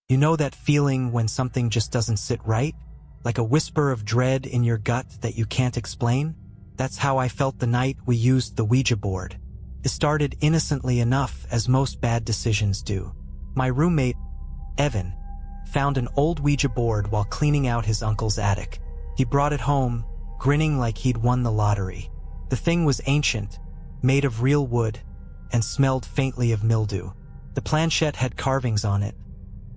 You know that feeling when something just doesn't sit right? Like a whisper of dread in your gut that you can't explain? That's how I felt the night we used the Ouija board. It started innocently enough, as most bad decisions do. My roommate, Evan, found an old Ouija board while cleaning out his uncle's attic. He brought it home, grinning like he'd won the lottery. The thing was ancient, made of real wood, and smelled faintly of mildew. The planchette had carvings on it,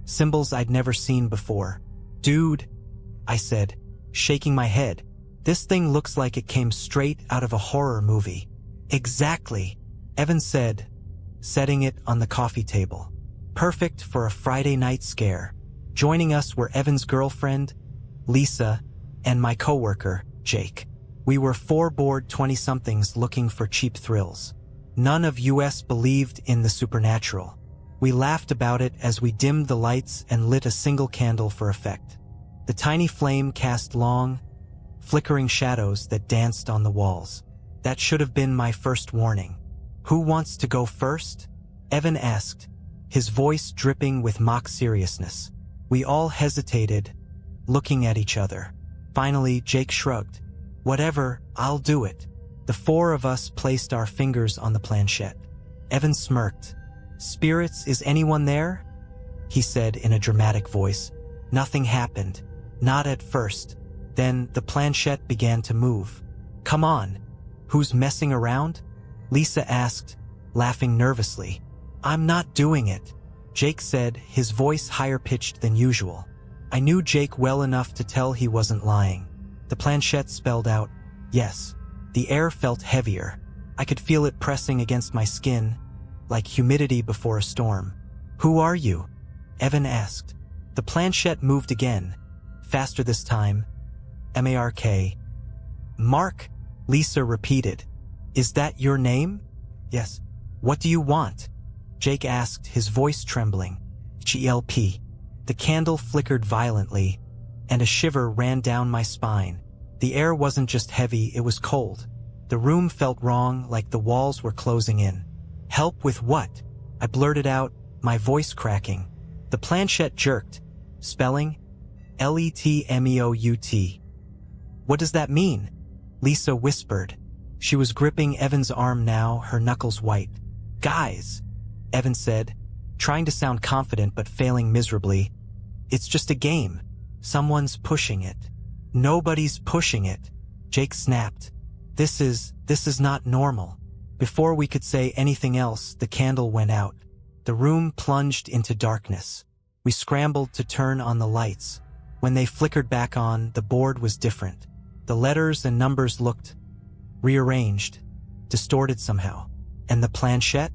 symbols I'd never seen before. "Dude," I said, shaking my head, "this thing looks like it came straight out of a horror movie." "Exactly," Evan said, setting it on the coffee table. "Perfect for a Friday night scare." Joining us were Evan's girlfriend, Lisa, and my coworker, Jake. We were 4 bored 20-somethings looking for cheap thrills. None of us believed in the supernatural. We laughed about it as we dimmed the lights and lit a single candle for effect. The tiny flame cast long, flickering shadows that danced on the walls. That should have been my first warning. "Who wants to go first?" Evan asked, his voice dripping with mock seriousness. We all hesitated, looking at each other. Finally, Jake shrugged. "Whatever, I'll do it." The 4 of us placed our fingers on the planchette. Evan smirked. "Spirits, is anyone there?" he said in a dramatic voice. Nothing happened. Not at first. Then the planchette began to move. "Come on. Who's messing around?" Lisa asked, laughing nervously. "I'm not doing it," Jake said, his voice higher-pitched than usual. I knew Jake well enough to tell he wasn't lying. The planchette spelled out, "Yes." The air felt heavier. I could feel it pressing against my skin, like humidity before a storm. "Who are you?" Evan asked. The planchette moved again, faster this time. "Mark." "Mark," Lisa repeated. "Is that your name?" "Yes." "What do you want?" Jake asked, his voice trembling. "GLP." The candle flickered violently, and a shiver ran down my spine. The air wasn't just heavy, it was cold. The room felt wrong, like the walls were closing in. "Help with what?" I blurted out, my voice cracking. The planchette jerked. "Spelling? LETMEOUT." "What does that mean?" Lisa whispered. She was gripping Evan's arm now, her knuckles white. "Guys," Evan said, trying to sound confident but failing miserably. "It's just a game. Someone's pushing it." "Nobody's pushing it," Jake snapped. This is not normal." Before we could say anything else, the candle went out. The room plunged into darkness. We scrambled to turn on the lights. When they flickered back on, the board was different. The letters and numbers looked rearranged, distorted somehow. And the planchette?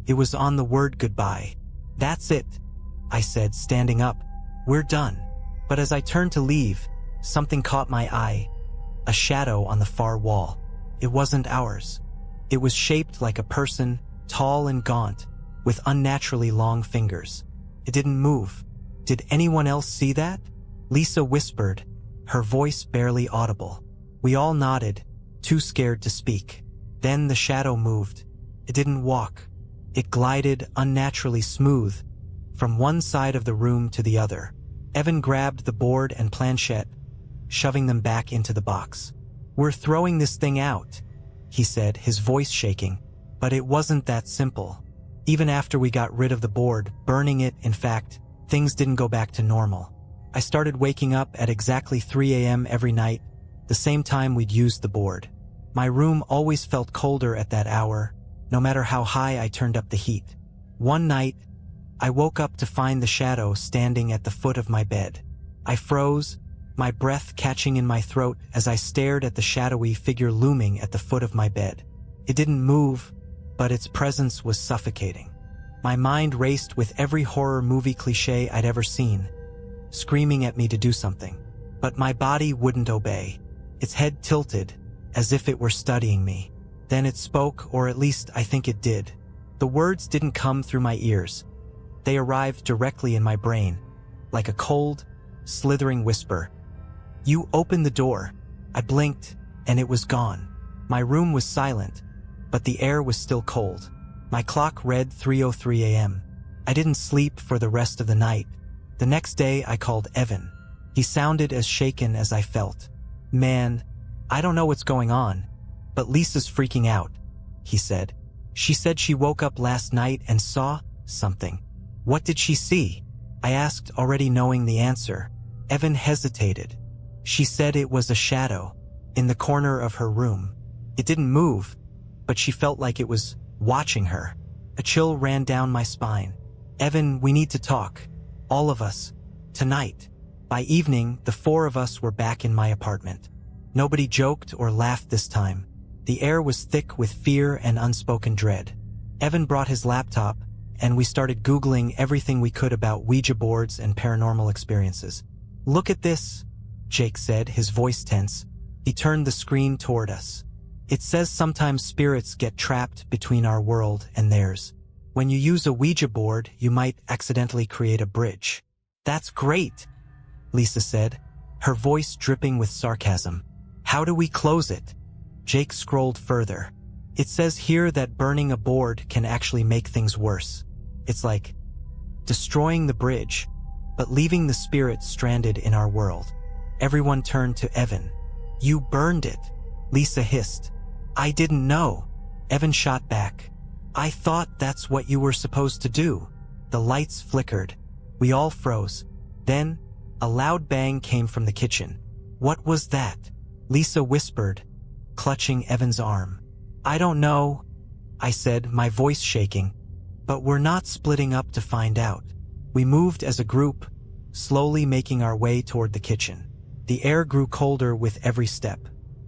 It was on the word goodbye. "That's it," I said, standing up. "We're done." But as I turned to leave, something caught my eye. A shadow on the far wall. It wasn't ours. It was shaped like a person, tall and gaunt, with unnaturally long fingers. It didn't move. "Did anyone else see that?" Lisa whispered, her voice barely audible. We all nodded, too scared to speak. Then the shadow moved. It didn't walk. It glided unnaturally smooth, from one side of the room to the other. Evan grabbed the board and planchette, shoving them back into the box. "We're throwing this thing out," he said, his voice shaking. But it wasn't that simple. Even after we got rid of the board, burning it, in fact, things didn't go back to normal. I started waking up at exactly 3 a.m. every night, the same time we'd used the board. My room always felt colder at that hour, no matter how high I turned up the heat. One night, I woke up to find the shadow standing at the foot of my bed. I froze, my breath catching in my throat as I stared at the shadowy figure looming at the foot of my bed. It didn't move, but its presence was suffocating. My mind raced with every horror movie cliché I'd ever seen, screaming at me to do something. But my body wouldn't obey. Its head tilted, as if it were studying me. Then it spoke, or at least I think it did. The words didn't come through my ears. They arrived directly in my brain, like a cold, slithering whisper. "You open the door." I blinked, and it was gone. My room was silent, but the air was still cold. My clock read 3:03 a.m. I didn't sleep for the rest of the night, The next day, I called Evan. He sounded as shaken as I felt. "Man, I don't know what's going on, but Lisa's freaking out," he said. "She said she woke up last night and saw something." "What did she see?" I asked, already knowing the answer. Evan hesitated. "She said it was a shadow in the corner of her room. It didn't move, but she felt like it was watching her." A chill ran down my spine. "Evan, we need to talk. All of us. Tonight." By evening, the four of us were back in my apartment. Nobody joked or laughed this time. The air was thick with fear and unspoken dread. Evan brought his laptop, and we started Googling everything we could about Ouija boards and paranormal experiences. "Look at this," Jake said, his voice tense. He turned the screen toward us. "It says sometimes spirits get trapped between our world and theirs. When you use a Ouija board, you might accidentally create a bridge." "That's great," Lisa said, her voice dripping with sarcasm. "How do we close it?" Jake scrolled further. "It says here that burning a board can actually make things worse. It's like destroying the bridge, but leaving the spirit stranded in our world." Everyone turned to Evan. "You burned it," Lisa hissed. "I didn't know," Evan shot back. "I thought that's what you were supposed to do." The lights flickered. We all froze. Then, a loud bang came from the kitchen. "What was that?" Lisa whispered, clutching Evan's arm. "I don't know," I said, my voice shaking. "But we're not splitting up to find out." We moved as a group, slowly making our way toward the kitchen. The air grew colder with every step.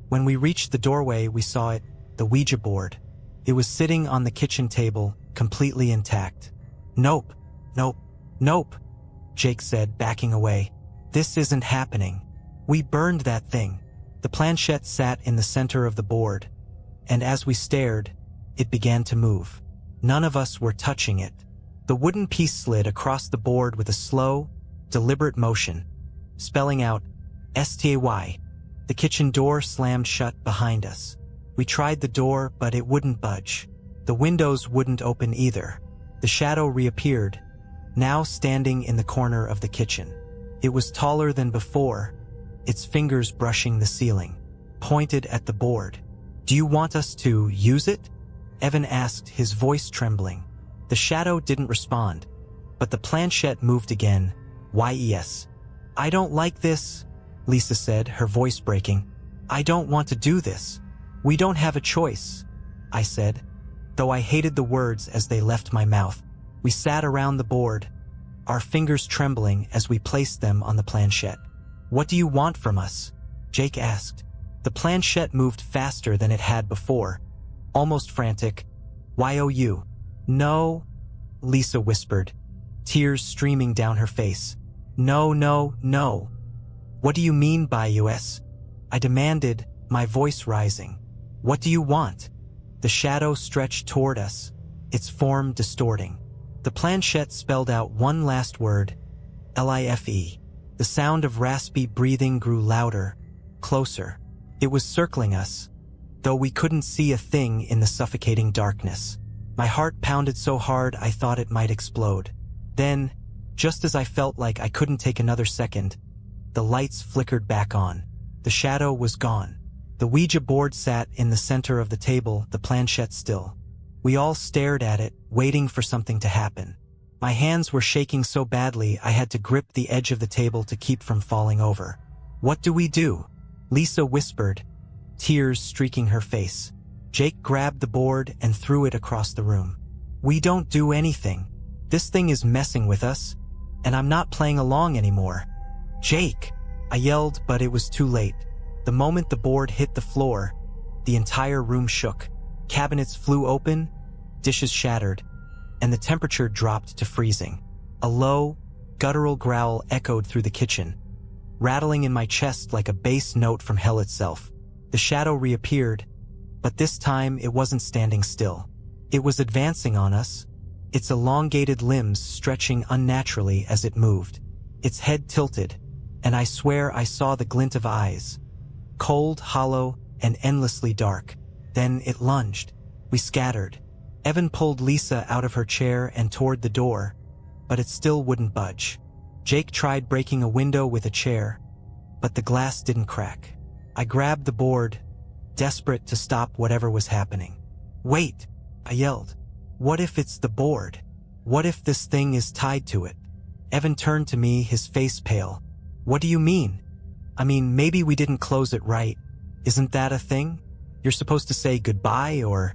When we reached the doorway, we saw it, the Ouija board. It was sitting on the kitchen table, completely intact. "Nope, nope, nope," Jake said, backing away. "This isn't happening. We burned that thing." The planchette sat in the center of the board, and as we stared, it began to move. None of us were touching it. The wooden piece slid across the board with a slow, deliberate motion, spelling out STAY. The kitchen door slammed shut behind us. We tried the door, but it wouldn't budge. The windows wouldn't open either. The shadow reappeared, now standing in the corner of the kitchen. It was taller than before, its fingers brushing the ceiling, pointed at the board. "Do you want us to use it?" Evan asked, his voice trembling. The shadow didn't respond, but the planchette moved again. "Yes." "I don't like this," Lisa said, her voice breaking. "I don't want to do this." "We don't have a choice," I said, though I hated the words as they left my mouth. We sat around the board, our fingers trembling as we placed them on the planchette. "What do you want from us?" Jake asked. The planchette moved faster than it had before, almost frantic. "You?" "No," Lisa whispered, tears streaming down her face. "No, no, no." "What do you mean by us?" I demanded, my voice rising. "What do you want?" The shadow stretched toward us, its form distorting. The planchette spelled out one last word, LIFE. The sound of raspy breathing grew louder, closer. It was circling us, though we couldn't see a thing in the suffocating darkness. My heart pounded so hard I thought it might explode. Then, just as I felt like I couldn't take another second, the lights flickered back on. The shadow was gone. The Ouija board sat in the center of the table, the planchette still. We all stared at it, waiting for something to happen. My hands were shaking so badly I had to grip the edge of the table to keep from falling over. "What do we do?" Lisa whispered, tears streaking her face. Jake grabbed the board and threw it across the room. "We don't do anything. This thing is messing with us, and I'm not playing along anymore." "Jake!" I yelled, but it was too late. The moment the board hit the floor, the entire room shook. Cabinets flew open, dishes shattered, and the temperature dropped to freezing. A low, guttural growl echoed through the kitchen, rattling in my chest like a bass note from hell itself. The shadow reappeared, but this time it wasn't standing still. It was advancing on us, its elongated limbs stretching unnaturally as it moved. Its head tilted, and I swear I saw the glint of eyes, cold, hollow, and endlessly dark. Then it lunged. We scattered. Evan pulled Lisa out of her chair and toward the door, but it still wouldn't budge. Jake tried breaking a window with a chair, but the glass didn't crack. I grabbed the board, desperate to stop whatever was happening. "Wait," I yelled. "What if it's the board? What if this thing is tied to it?" Evan turned to me, his face pale. "What do you mean?" "I mean, maybe we didn't close it right. Isn't that a thing? You're supposed to say goodbye or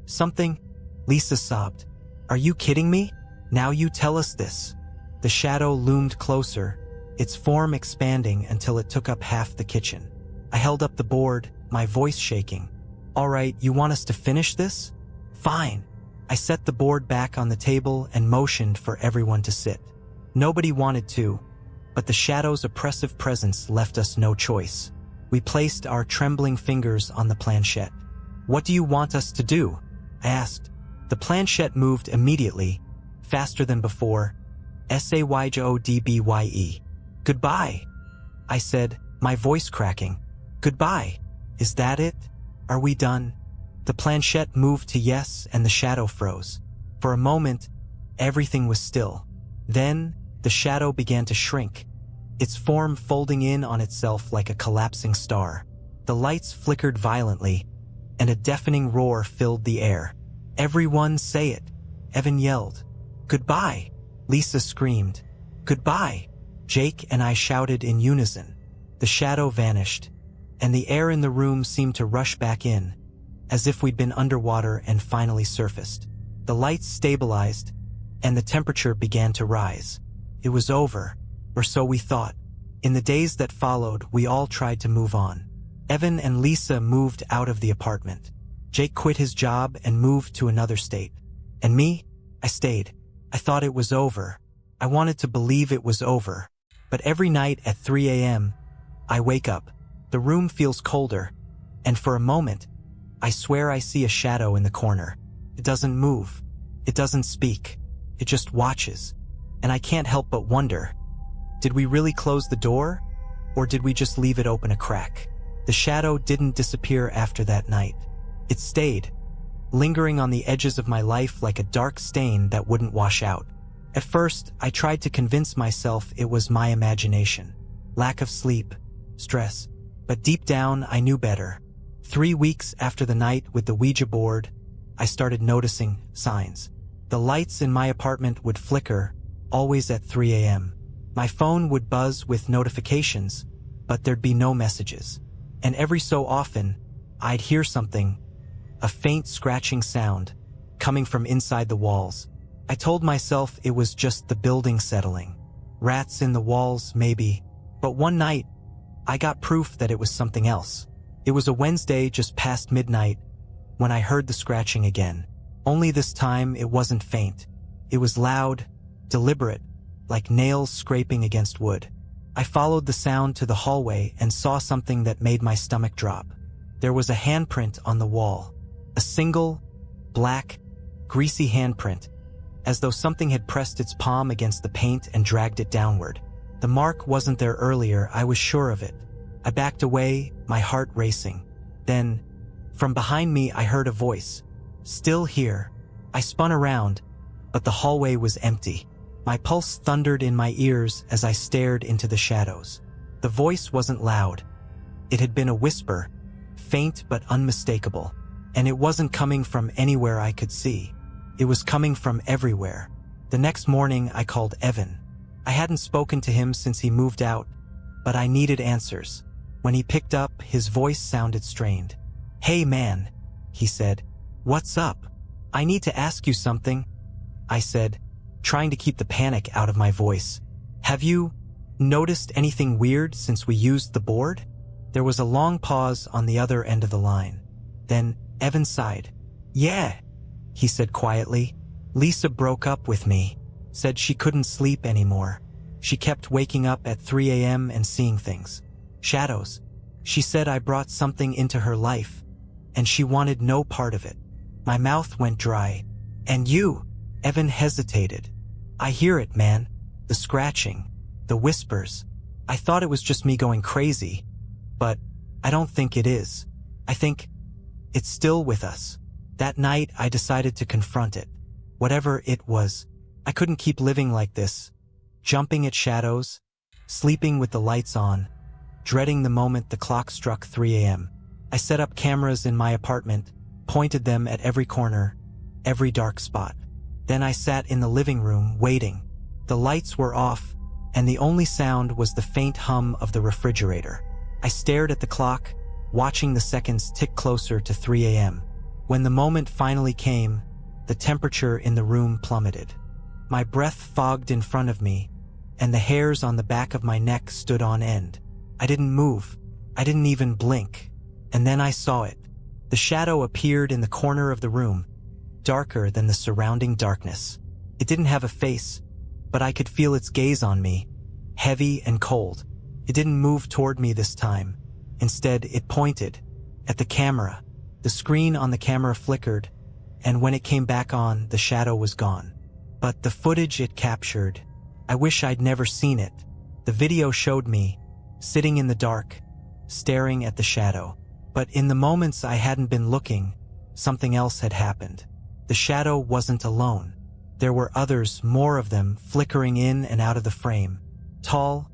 something?" Lisa sobbed. "Are you kidding me? Now you tell us this." The shadow loomed closer, its form expanding until it took up half the kitchen. I held up the board, my voice shaking. "All right, you want us to finish this? Fine." I set the board back on the table and motioned for everyone to sit. Nobody wanted to, but the shadow's oppressive presence left us no choice. We placed our trembling fingers on the planchette. "What do you want us to do?" I asked. The planchette moved immediately, faster than before. "Sayodbye. Goodbye," I said, my voice cracking. "Goodbye. Is that it? Are we done?" The planchette moved to yes, and the shadow froze. For a moment, everything was still. Then, the shadow began to shrink, its form folding in on itself like a collapsing star. The lights flickered violently, and a deafening roar filled the air. "Everyone say it," Evan yelled. "Goodbye," Lisa screamed. "Goodbye," Jake and I shouted in unison. The shadow vanished, and the air in the room seemed to rush back in, as if we'd been underwater and finally surfaced. The lights stabilized, and the temperature began to rise. It was over, or so we thought. In the days that followed, we all tried to move on. Evan and Lisa moved out of the apartment. Jake quit his job and moved to another state. And me? I stayed. I thought it was over. I wanted to believe it was over. But every night at 3 a.m., I wake up. The room feels colder, and for a moment, I swear I see a shadow in the corner. It doesn't move. It doesn't speak. It just watches. And I can't help but wonder, did we really close the door? Or did we just leave it open a crack? The shadow didn't disappear after that night. It stayed, lingering on the edges of my life like a dark stain that wouldn't wash out. At first, I tried to convince myself it was my imagination. Lack of sleep, stress. But deep down, I knew better. 3 weeks after the night with the Ouija board, I started noticing signs. The lights in my apartment would flicker, always at 3 a.m. My phone would buzz with notifications, but there'd be no messages. And every so often, I'd hear something, a faint scratching sound, coming from inside the walls. I told myself it was just the building settling. Rats in the walls, maybe. But one night, I got proof that it was something else. It was a Wednesday just past midnight when I heard the scratching again. Only this time it wasn't faint. It was loud, deliberate, like nails scraping against wood. I followed the sound to the hallway and saw something that made my stomach drop. There was a handprint on the wall. A single, black, greasy handprint, as though something had pressed its palm against the paint and dragged it downward. The mark wasn't there earlier, I was sure of it. I backed away, my heart racing. Then, from behind me, I heard a voice. "Still here." I spun around, but the hallway was empty. My pulse thundered in my ears as I stared into the shadows. The voice wasn't loud. It had been a whisper, faint but unmistakable. And it wasn't coming from anywhere I could see. It was coming from everywhere. The next morning, I called Evan. I hadn't spoken to him since he moved out, but I needed answers. When he picked up, his voice sounded strained. "Hey man," he said. "What's up? I need to ask you something," I said, trying to keep the panic out of my voice. "Have you noticed anything weird since we used the board?" There was a long pause on the other end of the line. Then Evan sighed. "Yeah," he said quietly. "Lisa broke up with me, said she couldn't sleep anymore. She kept waking up at 3 a.m. and seeing things. Shadows. She said I brought something into her life, and she wanted no part of it." My mouth went dry. "And you?" Evan hesitated. "I hear it, man. The scratching, the whispers. I thought it was just me going crazy, but I don't think it is. I think it's still with us." That night, I decided to confront it. Whatever it was, I couldn't keep living like this, jumping at shadows, sleeping with the lights on, dreading the moment the clock struck 3 a.m. I set up cameras in my apartment, pointed them at every corner, every dark spot. Then I sat in the living room waiting. The lights were off, and the only sound was the faint hum of the refrigerator. I stared at the clock, watching the seconds tick closer to 3 a.m. When the moment finally came, the temperature in the room plummeted. My breath fogged in front of me, and the hairs on the back of my neck stood on end. I didn't move. I didn't even blink. And then I saw it. The shadow appeared in the corner of the room, darker than the surrounding darkness. It didn't have a face, but I could feel its gaze on me, heavy and cold. It didn't move toward me this time. Instead, it pointed at the camera. The screen on the camera flickered, and when it came back on, the shadow was gone. But the footage it captured, I wish I'd never seen it. The video showed me, sitting in the dark, staring at the shadow. But in the moments I hadn't been looking, something else had happened. The shadow wasn't alone. There were others, more of them, flickering in and out of the frame. Tall,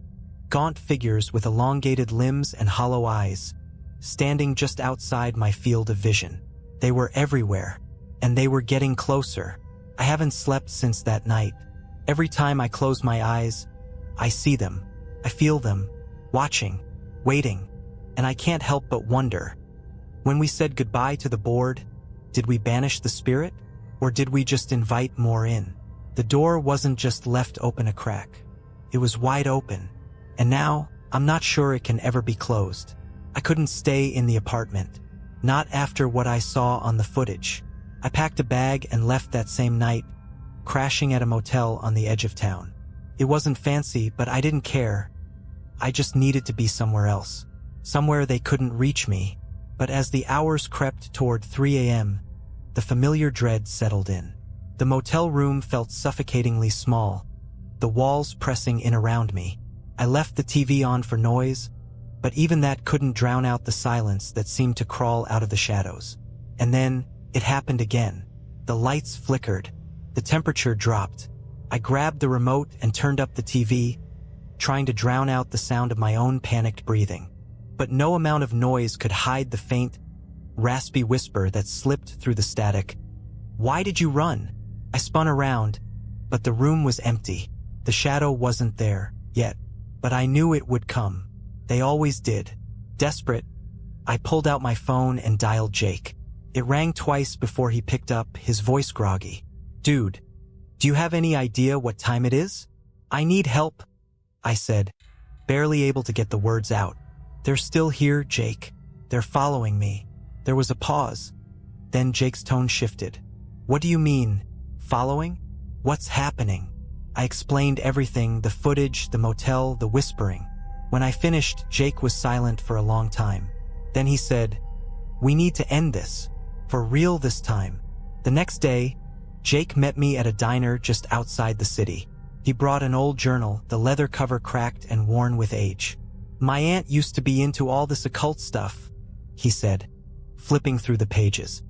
gaunt figures with elongated limbs and hollow eyes, standing just outside my field of vision. They were everywhere, and they were getting closer. I haven't slept since that night. Every time I close my eyes, I see them. I feel them, watching, waiting, and I can't help but wonder. When we said goodbye to the board, did we banish the spirit, or did we just invite more in? The door wasn't just left open a crack. It was wide open, and now I'm not sure it can ever be closed. I couldn't stay in the apartment, not after what I saw on the footage. I packed a bag and left that same night, crashing at a motel on the edge of town. It wasn't fancy, but I didn't care. I just needed to be somewhere else, somewhere they couldn't reach me. But as the hours crept toward 3 a.m., the familiar dread settled in. The motel room felt suffocatingly small, the walls pressing in around me. I left the TV on for noise, but even that couldn't drown out the silence that seemed to crawl out of the shadows. And then, it happened again. The lights flickered. The temperature dropped. I grabbed the remote and turned up the TV, trying to drown out the sound of my own panicked breathing. But no amount of noise could hide the faint, raspy whisper that slipped through the static. "Why did you run?" I spun around, but the room was empty. The shadow wasn't there yet, but I knew it would come. They always did. Desperate, I pulled out my phone and dialed Jake. It rang twice before he picked up, his voice groggy. "Dude, do you have any idea what time it is? I need help," I said, barely able to get the words out. "They're still here, Jake. They're following me." There was a pause. Then Jake's tone shifted. "What do you mean, following? What's happening?" I explained everything, the footage, the motel, the whispering. When I finished, Jake was silent for a long time. Then he said, "We need to end this. For real this time." The next day, Jake met me at a diner just outside the city. He brought an old journal, the leather cover cracked and worn with age. "My aunt used to be into all this occult stuff," he said, flipping through the pages.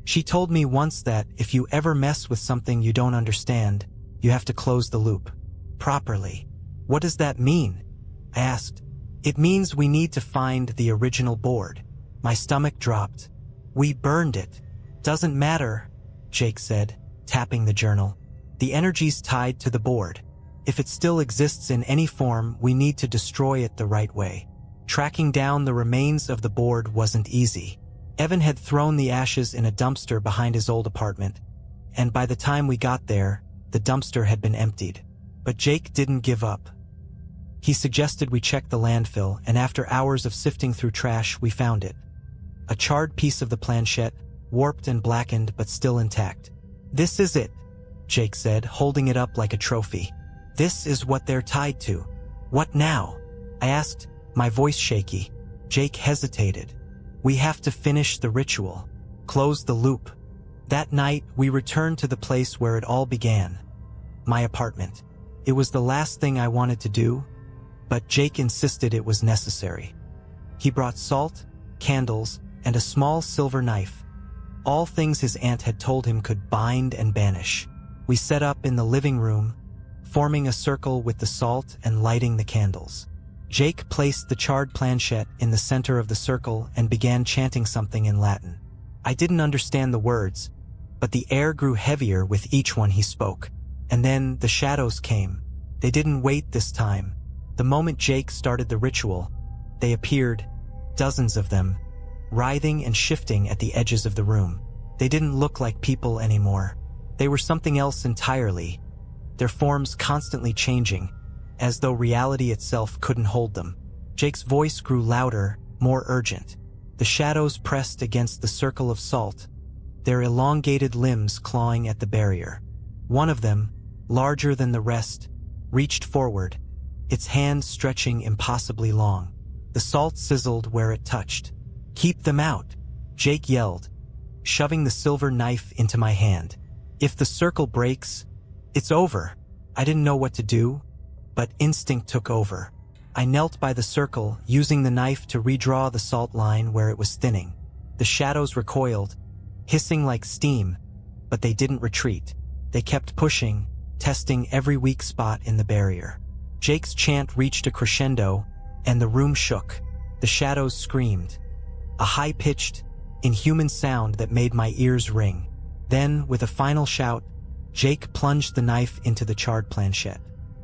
"She told me once that if you ever mess with something you don't understand, you have to close the loop properly." "What does that mean?" I asked. "It means we need to find the original board." My stomach dropped. "We burned it." "Doesn't matter," Jake said, tapping the journal. "The energy's tied to the board. If it still exists in any form, we need to destroy it the right way." Tracking down the remains of the board wasn't easy. Evan had thrown the ashes in a dumpster behind his old apartment, and by the time we got there, the dumpster had been emptied. But Jake didn't give up. He suggested we check the landfill, and after hours of sifting through trash, we found it. A charred piece of the planchette, warped and blackened but still intact. "This is it," Jake said, holding it up like a trophy. "This is what they're tied to." "What now?" I asked, my voice shaky. Jake hesitated. "We have to finish the ritual. Close the loop." That night, we returned to the place where it all began. My apartment. It was the last thing I wanted to do, but Jake insisted it was necessary. He brought salt, candles, and a small silver knife. All things his aunt had told him could bind and banish. We set up in the living room, forming a circle with the salt and lighting the candles. Jake placed the charred planchette in the center of the circle and began chanting something in Latin. I didn't understand the words, but the air grew heavier with each one he spoke. And then the shadows came. They didn't wait this time. The moment Jake started the ritual, they appeared, dozens of them, writhing and shifting at the edges of the room. They didn't look like people anymore. They were something else entirely, their forms constantly changing, as though reality itself couldn't hold them. Jake's voice grew louder, more urgent. The shadows pressed against the circle of salt, their elongated limbs clawing at the barrier. One of them, larger than the rest, reached forward, its hand stretching impossibly long. The salt sizzled where it touched. "Keep them out," Jake yelled, shoving the silver knife into my hand. "If the circle breaks, it's over." I didn't know what to do, but instinct took over. I knelt by the circle, using the knife to redraw the salt line where it was thinning. The shadows recoiled, hissing like steam, but they didn't retreat. They kept pushing, testing every weak spot in the barrier. Jake's chant reached a crescendo, and the room shook. The shadows screamed, a high-pitched, inhuman sound that made my ears ring. Then, with a final shout, Jake plunged the knife into the charred planchette.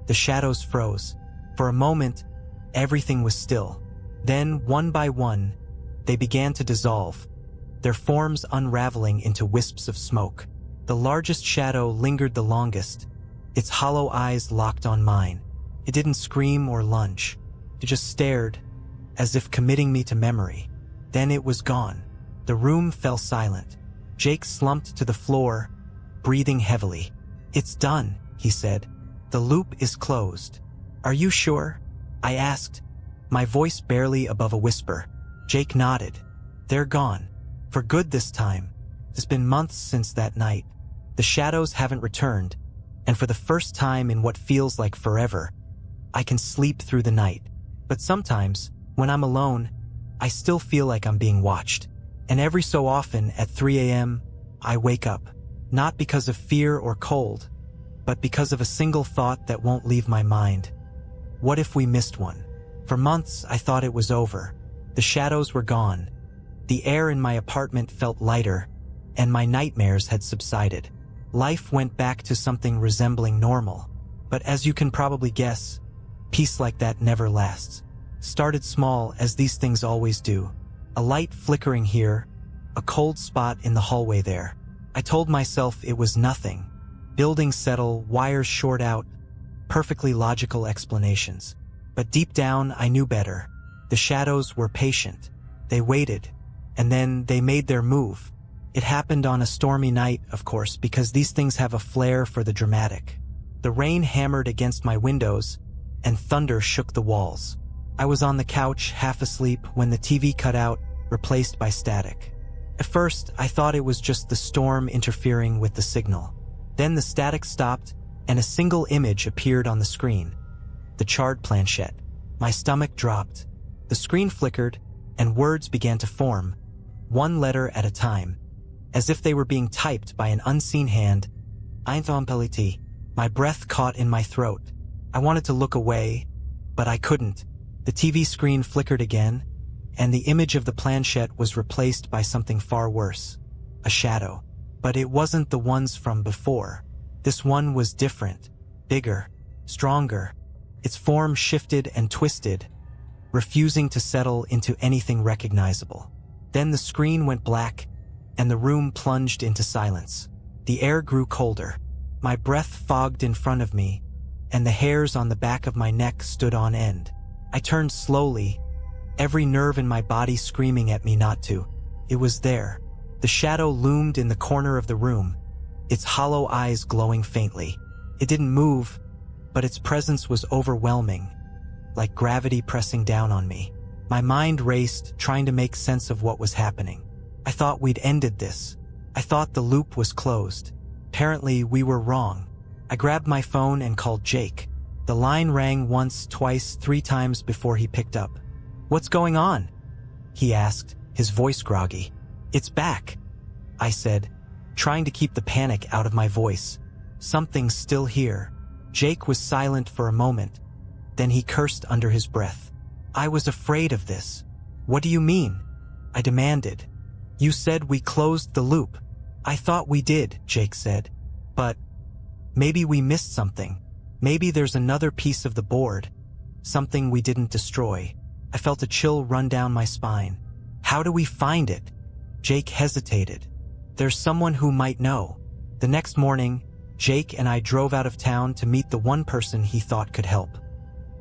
The shadows froze. For a moment, everything was still. Then, one by one, they began to dissolve, their forms unraveling into wisps of smoke. The largest shadow lingered the longest, its hollow eyes locked on mine. It didn't scream or lunge. It just stared, as if committing me to memory. Then it was gone. The room fell silent. Jake slumped to the floor, breathing heavily. "It's done," he said. "The loop is closed." "Are you sure?" I asked, my voice barely above a whisper. Jake nodded. "They're gone. For good this time. It's been months since that night. The shadows haven't returned, and for the first time in what feels like forever, I can sleep through the night. But sometimes, when I'm alone, I still feel like I'm being watched. And every so often, at 3 a.m., I wake up. Not because of fear or cold, but because of a single thought that won't leave my mind. What if we missed one? For months, I thought it was over. The shadows were gone. The air in my apartment felt lighter, and my nightmares had subsided. Life went back to something resembling normal. But as you can probably guess, peace like that never lasts. Started small, as these things always do. A light flickering here, a cold spot in the hallway there. I told myself it was nothing. Buildings settle, wires short out, perfectly logical explanations. But deep down, I knew better. The shadows were patient. They waited, and then they made their move. It happened on a stormy night, of course, because these things have a flair for the dramatic. The rain hammered against my windows, and thunder shook the walls. I was on the couch, half asleep, when the TV cut out, replaced by static. At first, I thought it was just the storm interfering with the signal. Then the static stopped, and a single image appeared on the screen. The charred planchette. My stomach dropped. The screen flickered, and words began to form, one letter at a time, as if they were being typed by an unseen hand. Einthompelit. My breath caught in my throat. I wanted to look away, but I couldn't. The TV screen flickered again, and the image of the planchette was replaced by something far worse. A shadow. But it wasn't the ones from before. This one was different, bigger, stronger. Its form shifted and twisted, refusing to settle into anything recognizable. Then the screen went black, and the room plunged into silence. The air grew colder. My breath fogged in front of me, and the hairs on the back of my neck stood on end. I turned slowly, every nerve in my body screaming at me not to. It was there. The shadow loomed in the corner of the room, its hollow eyes glowing faintly. It didn't move, but its presence was overwhelming, like gravity pressing down on me. My mind raced, trying to make sense of what was happening. I thought we'd ended this. I thought the loop was closed. Apparently, we were wrong. I grabbed my phone and called Jake. The line rang once, twice, 3 times before he picked up. "What's going on?" he asked, his voice groggy. "It's back," I said, trying to keep the panic out of my voice. "Something's still here." Jake was silent for a moment. Then he cursed under his breath. I was afraid of this. What do you mean? I demanded. You said we closed the loop. I thought we did, Jake said. But maybe we missed something. Maybe there's another piece of the board. Something we didn't destroy. I felt a chill run down my spine. How do we find it? Jake hesitated. There's someone who might know. The next morning, Jake and I drove out of town to meet the one person he thought could help.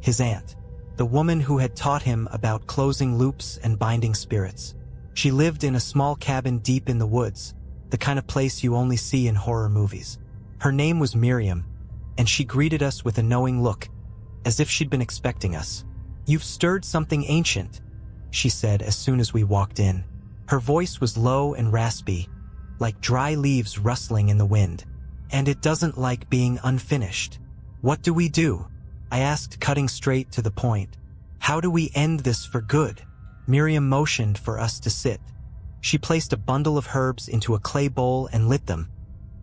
His aunt. The woman who had taught him about closing loops and binding spirits. She lived in a small cabin deep in the woods, the kind of place you only see in horror movies. Her name was Miriam, and she greeted us with a knowing look, as if she'd been expecting us. You've stirred something ancient, she said as soon as we walked in. Her voice was low and raspy, like dry leaves rustling in the wind. And it doesn't like being unfinished. What do we do? I asked, cutting straight to the point. How do we end this for good? Miriam motioned for us to sit. She placed a bundle of herbs into a clay bowl and lit them,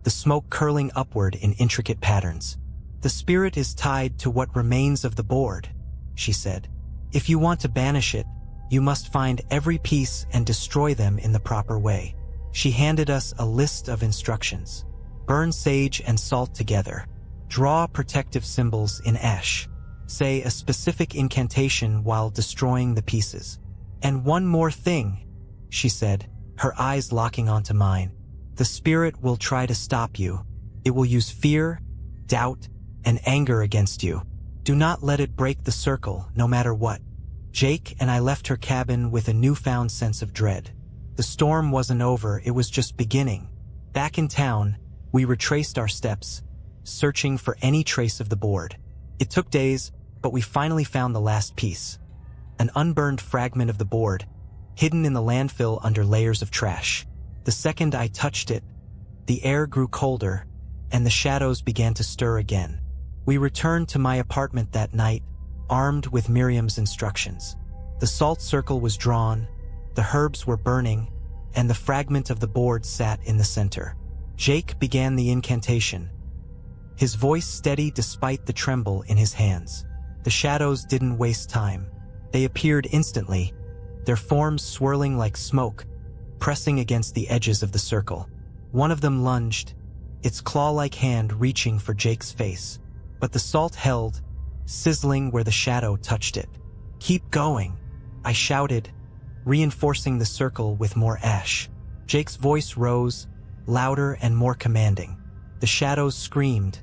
the smoke curling upward in intricate patterns. The spirit is tied to what remains of the board, she said. If you want to banish it, you must find every piece and destroy them in the proper way. She handed us a list of instructions. Burn sage and salt together. Draw protective symbols in ash. Say a specific incantation while destroying the pieces. And one more thing, she said, her eyes locking onto mine. The spirit will try to stop you. It will use fear, doubt, and anger against you. Do not let it break the circle, no matter what. Jake and I left her cabin with a newfound sense of dread. The storm wasn't over, it was just beginning. Back in town, we retraced our steps, searching for any trace of the board. It took days, but we finally found the last piece. An unburned fragment of the board, hidden in the landfill under layers of trash. The second I touched it, the air grew colder, and the shadows began to stir again. We returned to my apartment that night, armed with Miriam's instructions. The salt circle was drawn, the herbs were burning, and the fragment of the board sat in the center. Jake began the incantation, his voice steady despite the tremble in his hands. The shadows didn't waste time. They appeared instantly, their forms swirling like smoke, pressing against the edges of the circle. One of them lunged, its claw-like hand reaching for Jake's face. But the salt held, sizzling where the shadow touched it. Keep going, I shouted, reinforcing the circle with more ash. Jake's voice rose, louder and more commanding. The shadows screamed,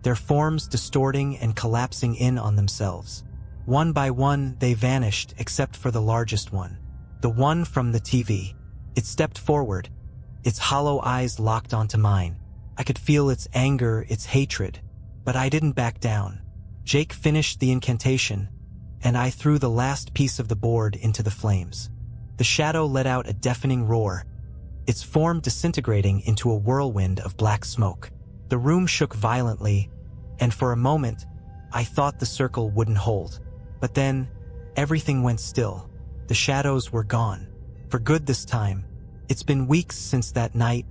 their forms distorting and collapsing in on themselves. One by one, they vanished except for the largest one, the one from the TV. It stepped forward, its hollow eyes locked onto mine. I could feel its anger, its hatred, but I didn't back down. Jake finished the incantation, and I threw the last piece of the board into the flames. The shadow let out a deafening roar, its form disintegrating into a whirlwind of black smoke. The room shook violently, and for a moment, I thought the circle wouldn't hold. But then, everything went still. The shadows were gone. For good this time. It's been weeks since that night,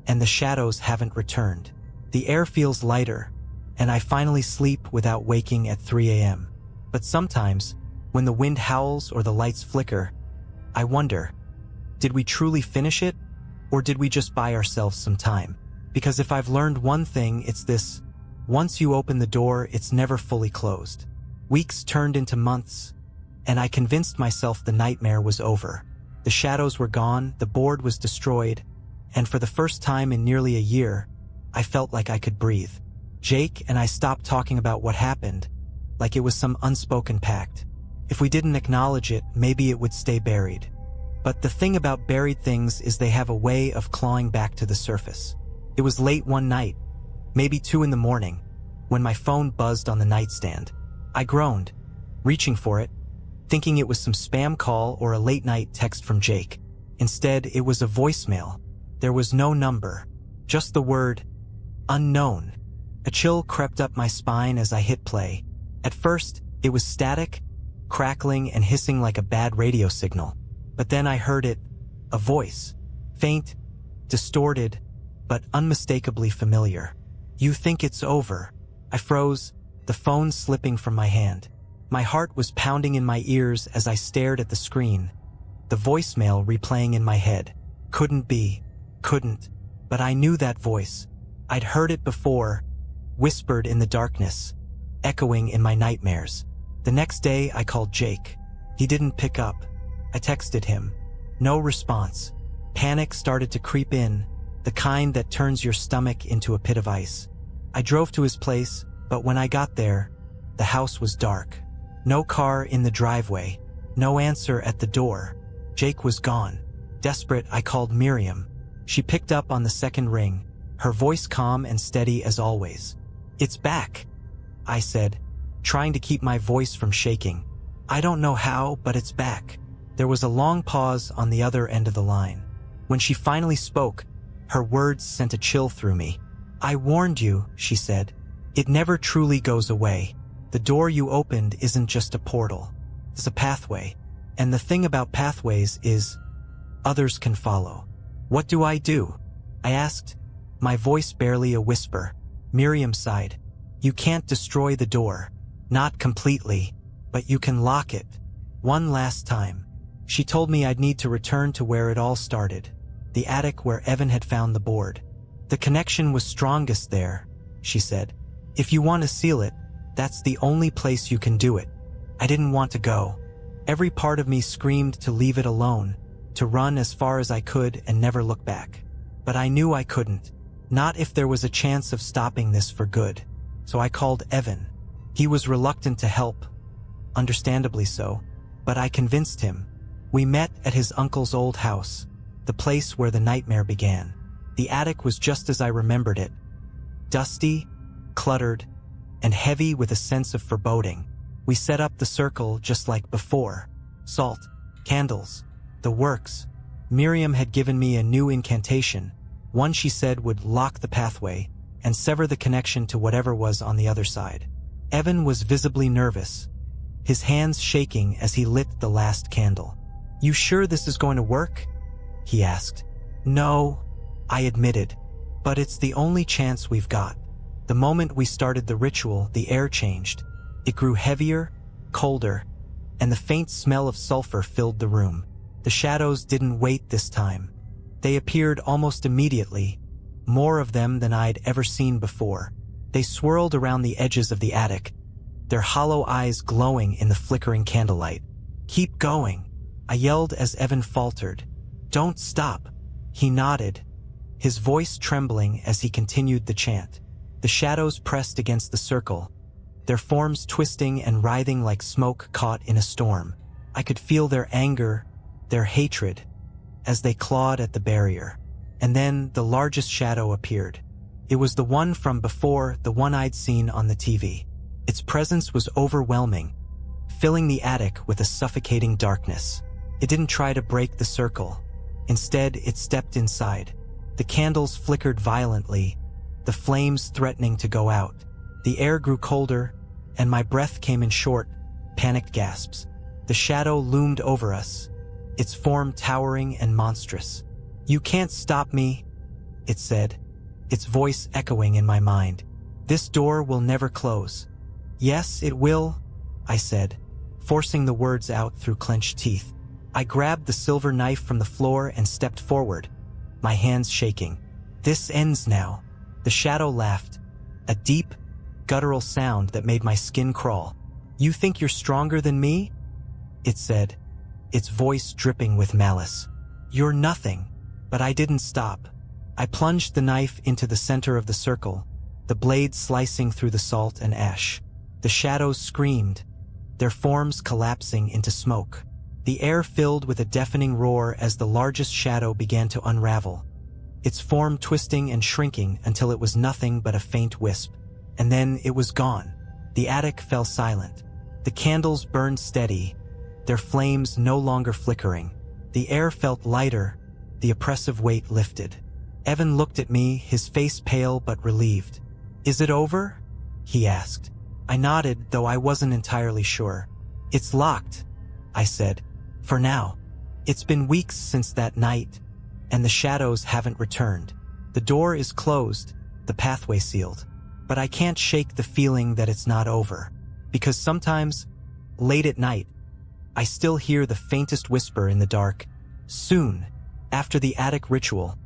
and the shadows haven't returned. The air feels lighter, and I finally sleep without waking at 3 a.m. But sometimes, when the wind howls or the lights flicker, I wonder, did we truly finish it, or did we just buy ourselves some time? Because if I've learned one thing, it's this: once you open the door, it's never fully closed. Weeks turned into months, and I convinced myself the nightmare was over. The shadows were gone, the board was destroyed, and for the first time in nearly a year, I felt like I could breathe. Jake and I stopped talking about what happened, like it was some unspoken pact. If we didn't acknowledge it, maybe it would stay buried. But the thing about buried things is they have a way of clawing back to the surface. It was late one night, maybe 2 in the morning, when my phone buzzed on the nightstand. I groaned, reaching for it, thinking it was some spam call or a late-night text from Jake. Instead, it was a voicemail. There was no number, just the word, unknown. A chill crept up my spine as I hit play. At first, it was static, crackling and hissing like a bad radio signal. But then I heard it, a voice, faint, distorted, but unmistakably familiar. You think it's over, I froze, the phone slipping from my hand. My heart was pounding in my ears as I stared at the screen, the voicemail replaying in my head. Couldn't be, couldn't, but I knew that voice. I'd heard it before, whispered in the darkness, echoing in my nightmares. The next day, I called Jake. He didn't pick up. I texted him. No response. Panic started to creep in, the kind that turns your stomach into a pit of ice. I drove to his place, but when I got there, the house was dark. No car in the driveway. No answer at the door. Jake was gone. Desperate, I called Miriam. She picked up on the second ring, her voice calm and steady as always. "It's back," I said, trying to keep my voice from shaking. "I don't know how, but it's back." There was a long pause on the other end of the line. When she finally spoke, her words sent a chill through me. "I warned you," she said. "It never truly goes away. The door you opened isn't just a portal. It's a pathway. And the thing about pathways is, others can follow." "What do I do?" I asked, my voice barely a whisper. Miriam sighed. "You can't destroy the door. Not completely, but you can lock it. One last time." She told me I'd need to return to where it all started, the attic where Evan had found the board. "The connection was strongest there," she said. "If you want to seal it, that's the only place you can do it." I didn't want to go. Every part of me screamed to leave it alone, to run as far as I could and never look back. But I knew I couldn't. Not if there was a chance of stopping this for good. So I called Evan. He was reluctant to help. Understandably so. But I convinced him. We met at his uncle's old house, the place where the nightmare began. The attic was just as I remembered it. Dusty, cluttered, and heavy with a sense of foreboding. We set up the circle just like before. Salt, candles, the works. Miriam had given me a new incantation, one she said would lock the pathway and sever the connection to whatever was on the other side. Evan was visibly nervous, his hands shaking as he lit the last candle. "You sure this is going to work?" he asked. "No," I admitted, "but it's the only chance we've got." The moment we started the ritual, the air changed. It grew heavier, colder, and the faint smell of sulfur filled the room. The shadows didn't wait this time. They appeared almost immediately, more of them than I'd ever seen before. They swirled around the edges of the attic, their hollow eyes glowing in the flickering candlelight. "Keep going," I yelled as Evan faltered. "Don't stop." He nodded, his voice trembling as he continued the chant. The shadows pressed against the circle, their forms twisting and writhing like smoke caught in a storm. I could feel their anger, their hatred, as they clawed at the barrier. And then the largest shadow appeared. It was the one from before, the one I'd seen on the TV. Its presence was overwhelming, filling the attic with a suffocating darkness. It didn't try to break the circle. Instead, it stepped inside. The candles flickered violently, the flames threatening to go out. The air grew colder, and my breath came in short, panicked gasps. The shadow loomed over us, its form towering and monstrous. "You can't stop me," it said, its voice echoing in my mind. "This door will never close." "Yes, it will," I said, forcing the words out through clenched teeth. I grabbed the silver knife from the floor and stepped forward, my hands shaking. "This ends now." The shadow laughed, a deep, guttural sound that made my skin crawl. "You think you're stronger than me?" it said, its voice dripping with malice. "You're nothing." But I didn't stop. I plunged the knife into the center of the circle, the blade slicing through the salt and ash. The shadows screamed, their forms collapsing into smoke. The air filled with a deafening roar as the largest shadow began to unravel, its form twisting and shrinking until it was nothing but a faint wisp. And then it was gone. The attic fell silent. The candles burned steady, their flames no longer flickering. The air felt lighter, the oppressive weight lifted. Evan looked at me, his face pale but relieved. "Is it over?" he asked. I nodded, though I wasn't entirely sure. "It's locked," I said. "For now. It's been weeks since that night, and the shadows haven't returned. The door is closed, the pathway sealed. but I can't shake the feeling that it's not over. Because sometimes, late at night, I still hear the faintest whisper in the dark. Soon, after the attic ritual,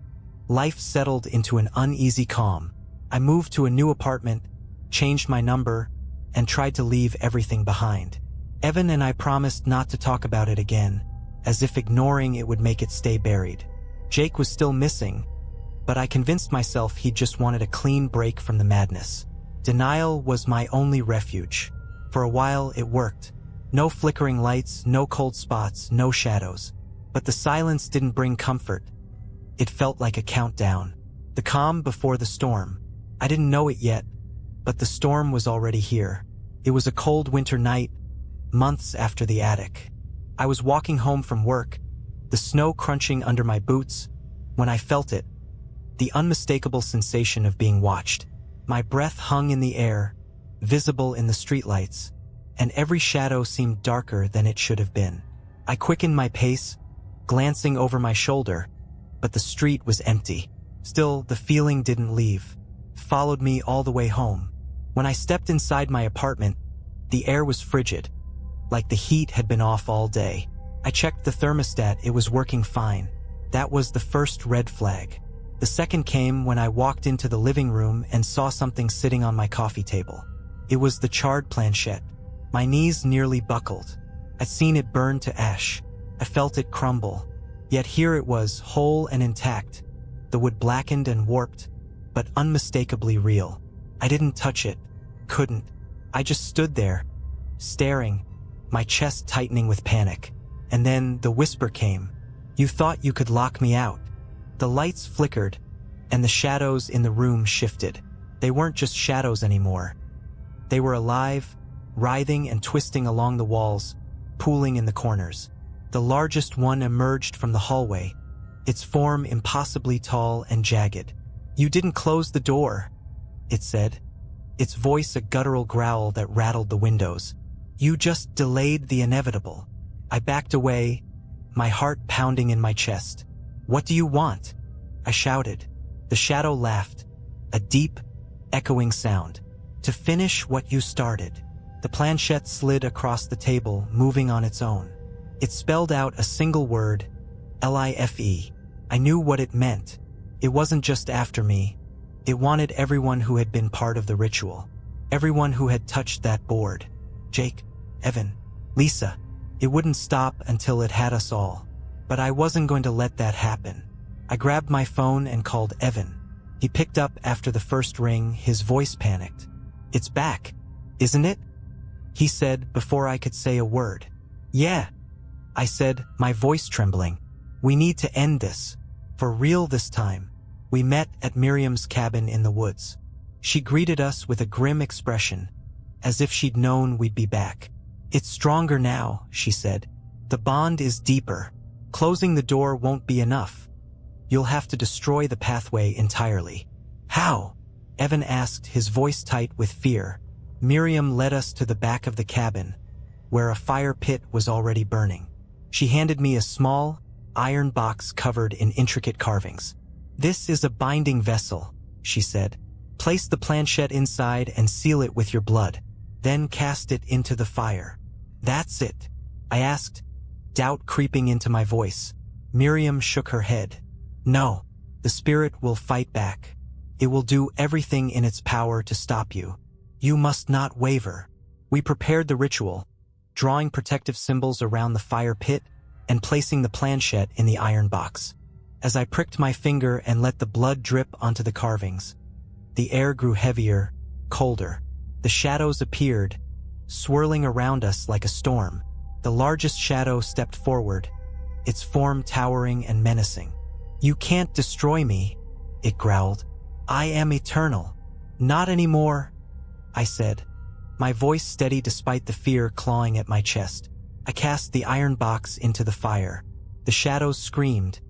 life settled into an uneasy calm. I moved to a new apartment, changed my number, and tried to leave everything behind. Evan and I promised not to talk about it again, as if ignoring it would make it stay buried. Jake was still missing, but I convinced myself he just wanted a clean break from the madness. Denial was my only refuge. For a while, it worked. No flickering lights, no cold spots, no shadows. But the silence didn't bring comfort. It felt like a countdown. The calm before the storm. I didn't know it yet, but the storm was already here. It was a cold winter night, months after the attic. I was walking home from work, the snow crunching under my boots, when I felt it, the unmistakable sensation of being watched. My breath hung in the air, visible in the streetlights, and every shadow seemed darker than it should have been. I quickened my pace, glancing over my shoulder, but the street was empty. Still, the feeling didn't leave. It followed me all the way home. When I stepped inside my apartment, the air was frigid, like the heat had been off all day. I checked the thermostat, it was working fine. That was the first red flag. The second came when I walked into the living room and saw something sitting on my coffee table. It was the charred planchette. My knees nearly buckled. I'd seen it burn to ash. I felt it crumble. Yet here it was, whole and intact. The wood blackened and warped, but unmistakably real. I didn't touch it. Couldn't. I just stood there, staring, my chest tightening with panic. And then the whisper came. You thought you could lock me out. The lights flickered, and the shadows in the room shifted. They weren't just shadows anymore. They were alive, writhing and twisting along the walls, pooling in the corners. The largest one emerged from the hallway, its form impossibly tall and jagged. You didn't close the door, it said, its voice a guttural growl that rattled the windows. You just delayed the inevitable. I backed away, my heart pounding in my chest. What do you want? I shouted. The shadow laughed, a deep, echoing sound. To finish what you started. The planchette slid across the table, moving on its own. It spelled out a single word, L-I-F-E. I knew what it meant. It wasn't just after me. It wanted everyone who had been part of the ritual. Everyone who had touched that board. Jake, Evan, Lisa. It wouldn't stop until it had us all. But I wasn't going to let that happen. I grabbed my phone and called Evan. He picked up after the first ring, his voice panicked. It's back, isn't it? He said before I could say a word. Yeah, I said, my voice trembling. We need to end this. For real this time. We met at Miriam's cabin in the woods. She greeted us with a grim expression, as if she'd known we'd be back. It's stronger now, she said. The bond is deeper. Closing the door won't be enough. You'll have to destroy the pathway entirely. How? Evan asked, his voice tight with fear. Miriam led us to the back of the cabin, where a fire pit was already burning. She handed me a small, iron box covered in intricate carvings. This is a binding vessel, she said. Place the planchette inside and seal it with your blood. Then cast it into the fire. That's it, I asked, doubt creeping into my voice. Miriam shook her head. No, the spirit will fight back. It will do everything in its power to stop you. You must not waver. We prepared the ritual, drawing protective symbols around the fire pit and placing the planchette in the iron box. As I pricked my finger and let the blood drip onto the carvings, the air grew heavier, colder. The shadows appeared, swirling around us like a storm. The largest shadow stepped forward, its form towering and menacing. You can't destroy me, it growled. I am eternal. Not anymore, I said, my voice steady despite the fear clawing at my chest. I cast the iron box into the fire. The shadows screamed,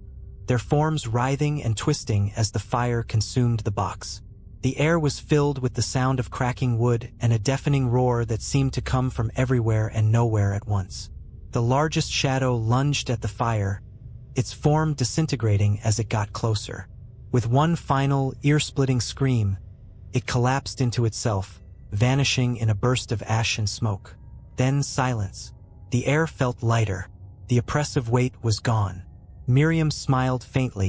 their forms writhing and twisting as the fire consumed the box. The air was filled with the sound of cracking wood and a deafening roar that seemed to come from everywhere and nowhere at once. The largest shadow lunged at the fire, its form disintegrating as it got closer. With one final, ear-splitting scream, It collapsed into itself, vanishing in a burst of ash and smoke. Then silence. The air felt lighter. The oppressive weight was gone. Miriam smiled faintly,